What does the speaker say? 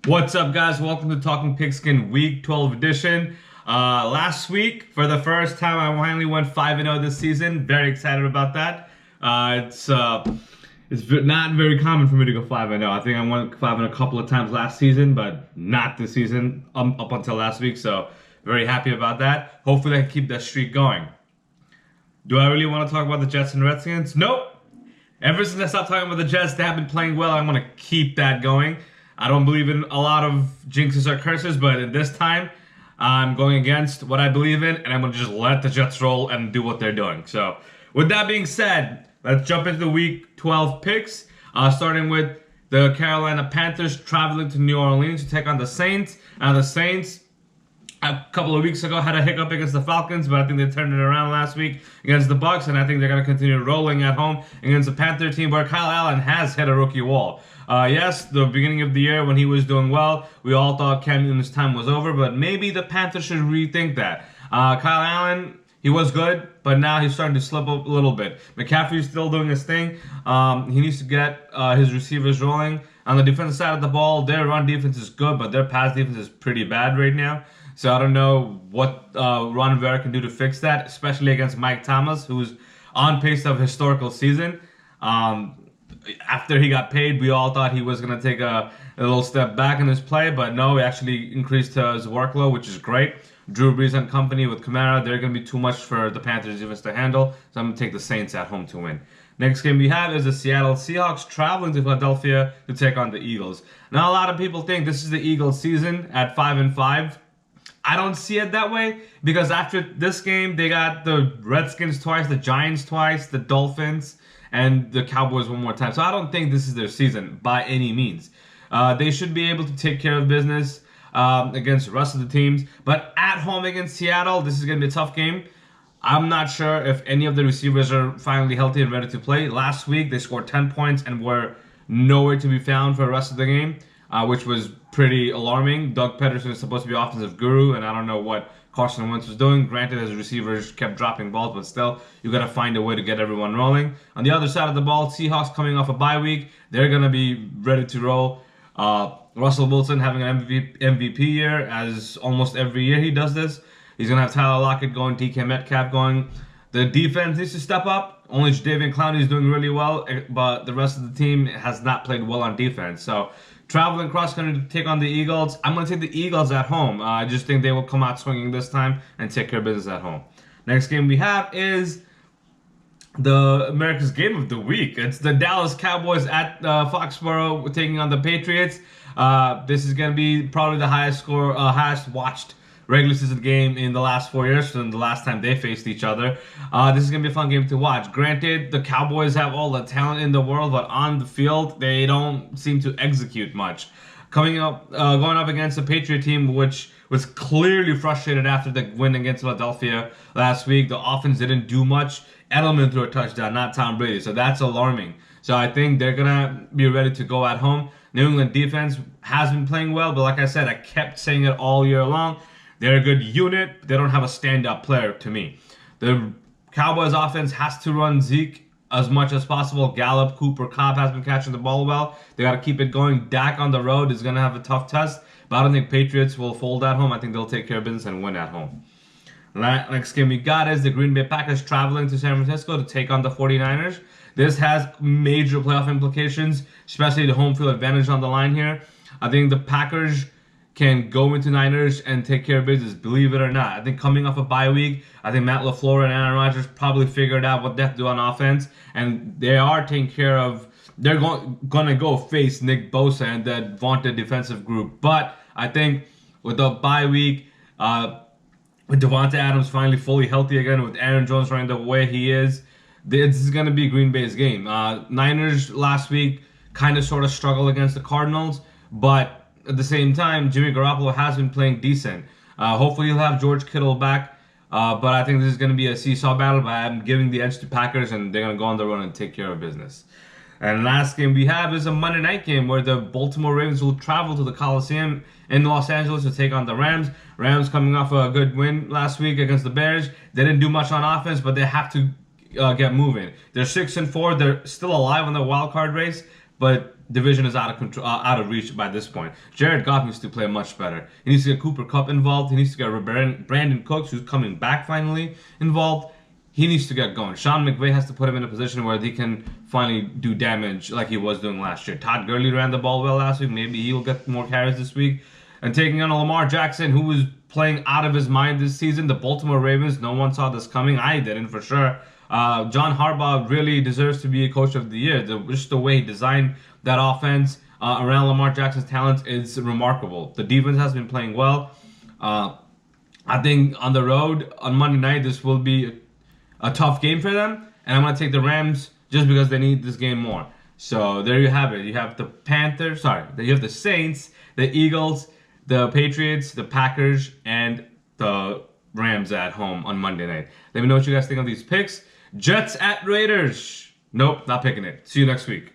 What's up, guys? Welcome to Talking Pigskin Week 12 edition. Last week, for the first time, I finally went 5-0 this season. Very excited about that. It's not very common for me to go 5-0. I think I went 5-0 a couple of times last season, but not this season up until last week. So very happy about that. Hopefully, I can keep that streak going. Do I really want to talk about the Jets and Redskins? Nope. Ever since I stopped talking about the Jets, they have been playing well. I'm going to keep that going. I don't believe in a lot of jinxes or curses, but at this time, I'm going against what I believe in, and I'm going to just let the Jets roll and do what they're doing. So, with that being said, let's jump into the Week 12 picks, starting with the Carolina Panthers traveling to New Orleans to take on the Saints. Now, the Saints, a couple of weeks ago, had a hiccup against the Falcons, but I think they turned it around last week against the Bucks, and I think they're going to continue rolling at home against the Panther team where Kyle Allen has hit a rookie wall. Yes, the beginning of the year when he was doing well, we all thought Cam Newton's time was over, but maybe the Panthers should rethink that. Kyle Allen, he was good, but now he's starting to slip up a little bit. McCaffrey's still doing his thing. He needs to get his receivers rolling. On the defensive side of the ball, their run defense is good, but their pass defense is pretty bad right now. So I don't know what Ron Rivera can do to fix that, especially against Mike Thomas, who's on pace of historical season. After he got paid, we all thought he was going to take a little step back in his play, but no, he actually increased his workload, which is great. Drew Brees and company with Kamara, they're going to be too much for the Panthers defense to handle, so I'm going to take the Saints at home to win. Next game we have is the Seattle Seahawks traveling to Philadelphia to take on the Eagles. Now, a lot of people think this is the Eagles' season at 5-5. I don't see it that way because after this game, they got the Redskins twice, the Giants twice, the Dolphins, and the Cowboys one more time. So I don't think this is their season by any means. They should be able to take care of business against the rest of the teams. But at home against Seattle, this is going to be a tough game. I'm not sure if any of the receivers are finally healthy and ready to play. Last week, they scored 10 points and were nowhere to be found for the rest of the game, which was pretty alarming. Doug Peterson is supposed to be offensive guru, and I don't know what Carson Wentz was doing. Granted, his receivers kept dropping balls, but still, you got to find a way to get everyone rolling. On the other side of the ball, Seahawks coming off a bye week, they're going to be ready to roll. Russell Wilson having an MVP year, as almost every year he does this. He's going to have Tyler Lockett going, DK Metcalf going. The defense needs to step up. Only Jadeveon Clowney is doing really well, but the rest of the team has not played well on defense. So, traveling cross-country to take on the Eagles. I'm going to take the Eagles at home. I just think they will come out swinging this time and take care of business at home. Next game we have is the America's Game of the Week. It's the Dallas Cowboys at Foxborough taking on the Patriots. This is going to be probably the highest watched regular season game in the last 4 years from the last time they faced each other. This is going to be a fun game to watch. Granted, the Cowboys have all the talent in the world, but on the field, they don't seem to execute much. Going up against the Patriot team, which was clearly frustrated after the win against Philadelphia last week. The offense didn't do much. Edelman threw a touchdown, not Tom Brady, so that's alarming. So I think they're going to be ready to go at home. New England defense has been playing well, but like I said, I kept saying it all year long. They're a good unit. They don't have a stand-up player to me. The Cowboys offense has to run Zeke as much as possible. Gallup, Cooper, Cobb has been catching the ball well. They got to keep it going. Dak on the road is going to have a tough test, but I don't think Patriots will fold at home. I think they'll take care of business and win at home. Next game we got is the Green Bay Packers traveling to San Francisco to take on the 49ers. This has major playoff implications, especially the home field advantage on the line here. I think the Packers can go into Niners and take care of business, believe it or not. I think coming off a bye week, I think Matt LaFleur and Aaron Rodgers probably figured out what they have to do on offense, and they are taking care of, they're going to go face Nick Bosa and that vaunted defensive group. But I think with the bye week, with Devonta Adams finally fully healthy again, with Aaron Jones running the way he is, this is going to be Green Bay's game. Niners last week kind of sort of struggled against the Cardinals, but at the same time, Jimmy Garoppolo has been playing decent. Hopefully he'll have George Kittle back, but I think this is going to be a seesaw battle, but I'm giving the edge to Packers, and they're going to go on the run and take care of business. And last game we have is a Monday night game where the Baltimore Ravens will travel to the Coliseum in Los Angeles to take on the Rams. Rams coming off a good win last week against the Bears. They didn't do much on offense, but they have to get moving. They're 6-4. They're still alive in the wild card race, but division is out of control, out of reach by this point. Jared Goff needs to play much better. He needs to get Cooper Kupp involved. He needs to get Brandon Cooks, who's coming back finally, involved. He needs to get going. Sean McVay has to put him in a position where he can finally do damage like he was doing last year. Todd Gurley ran the ball well last week. Maybe he'll get more carries this week. And taking on Lamar Jackson, who was playing out of his mind this season. The Baltimore Ravens, no one saw this coming. I didn't, for sure. John Harbaugh really deserves to be a coach of the year. Just the way he designed that offense around Lamar Jackson's talents is remarkable. The defense has been playing well. I think on the road on Monday night, this will be a tough game for them. And I'm going to take the Rams just because they need this game more. So there you have it. You have the Panthers, you have the Saints, the Eagles, the Patriots, the Packers, and the Rams at home on Monday night. Let me know what you guys think of these picks. Jets at Raiders. Nope, not picking it. See you next week.